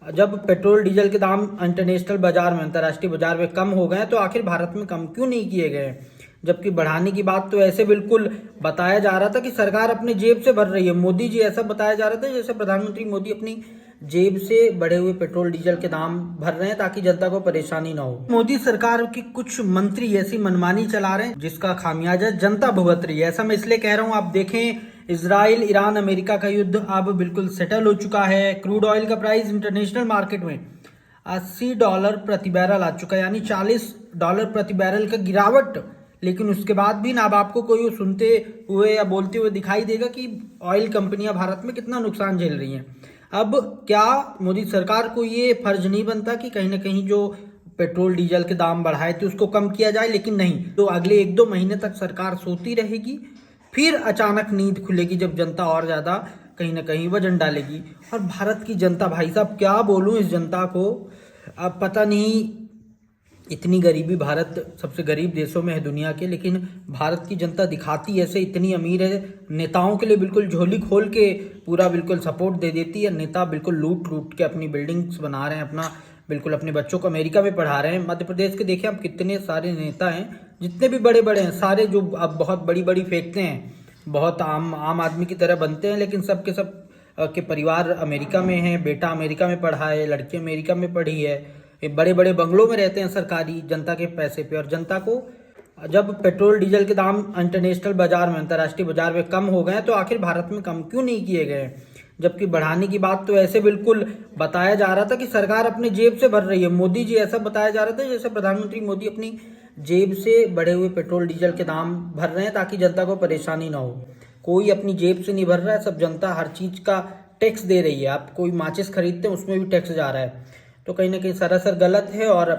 जब petrol diesel के दाम इंटरनेशनल बाजार में, अंतर्राष्ट्रीय बाजार में कम हो गए तो आखिर भारत में कम क्यों नहीं किए गए? जबकि बढ़ाने की बात तो ऐसे बिल्कुल बताया जा रहा था कि सरकार अपनी जेब से भर रही है। मोदी जी ऐसा बताया जा रहा था जैसे प्रधानमंत्री मोदी अपनी जेब से बढ़े हुए पेट्रोल डीजल के दाम भर रहे हैं ताकि जनता को परेशानी ना हो। मोदी सरकार की कुछ मंत्री ऐसी मनमानी चला रहे हैं जिसका खामियाजा जनता भुगत रही है। ऐसा मैं इसलिए कह रहा हूँ, आप देखें इजराइल, ईरान, अमेरिका का युद्ध अब बिल्कुल सेटल हो चुका है। क्रूड ऑयल का प्राइस इंटरनेशनल मार्केट में $80 प्रति बैरल आ चुका है, यानी $40 प्रति बैरल का गिरावट। लेकिन उसके बाद भी ना अब आपको कोई सुनते हुए या बोलते हुए दिखाई देगा कि ऑयल कंपनियां भारत में कितना नुकसान झेल रही हैं। अब क्या मोदी सरकार को ये फर्ज नहीं बनता कि कहीं ना कहीं जो पेट्रोल डीजल के दाम बढ़ाए थे उसको कम किया जाए? लेकिन नहीं, तो अगले 1-2 महीने तक सरकार सोती रहेगी, फिर अचानक नींद खुलेगी जब जनता और ज्यादा कहीं ना कहीं वजन डालेगी। और भारत की जनता, भाई साहब क्या बोलूं इस जनता को, अब पता नहीं, इतनी गरीबी, भारत सबसे गरीब देशों में है दुनिया के, लेकिन भारत की जनता दिखाती ऐसे इतनी अमीर है, नेताओं के लिए बिल्कुल झोली खोल के पूरा बिल्कुल सपोर्ट दे देती है। नेता बिल्कुल लूट लूट के अपनी बिल्डिंग्स बना रहे हैं, अपना बिल्कुल अपने बच्चों को अमेरिका में पढ़ा रहे हैं। मध्य प्रदेश के देखिए आप कितने सारे नेता हैं, जितने भी बड़े बड़े हैं सारे, जो अब बहुत बड़ी बड़ी फेंकते हैं, बहुत आम आदमी की तरह बनते हैं, लेकिन सब के सब के परिवार अमेरिका में है, बेटा अमेरिका में पढ़ा है, लड़की अमेरिका में पढ़ी है, ये बड़े बड़े बंगलों में रहते हैं सरकारी, जनता के पैसे पे। और जनता को जब पेट्रोल डीजल के दाम इंटरनेशनल बाजार में, अंतर्राष्ट्रीय बाजार में कम हो गए तो आखिर भारत में कम क्यों नहीं किए गए? जबकि बढ़ाने की बात तो ऐसे बिल्कुल बताया जा रहा था कि सरकार अपनी जेब से भर रही है। मोदी जी ऐसा बताया जा रहा था जैसे प्रधानमंत्री मोदी अपनी जेब से बढ़े हुए पेट्रोल डीजल के दाम भर रहे हैं ताकि जनता को परेशानी ना हो। कोई अपनी जेब से नहीं भर रहा है, सब जनता हर चीज का टैक्स दे रही है। आप कोई माचिस खरीदते हैं उसमें भी टैक्स जा रहा है, तो कहीं ना कहीं सरासर गलत है। और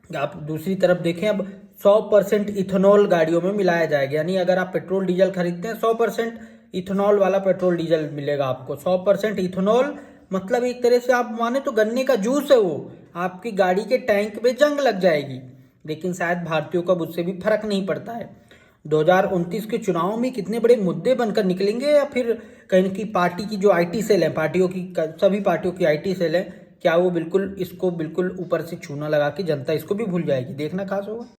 आप दूसरी तरफ देखें, अब 100% इथेनॉल गाड़ियों में मिलाया जाएगा, यानी अगर आप पेट्रोल डीजल खरीदते हैं 100% इथेनॉल वाला पेट्रोल डीजल मिलेगा आपको। 100% इथेनॉल मतलब एक तरह से आप माने तो गन्ने का जूस है वो, आपकी गाड़ी के टैंक में जंग लग जाएगी। लेकिन शायद भारतीयों को उससे भी फर्क नहीं पड़ता है। 2029 के चुनाव में कितने बड़े मुद्दे बनकर निकलेंगे, या फिर कहीं की पार्टी की जो आईटी सेल है, पार्टियों की, सभी पार्टियों की आईटी सेल है, क्या वो बिल्कुल इसको बिल्कुल ऊपर से चूना लगा के जनता इसको भी भूल जाएगी? देखना खास होगा।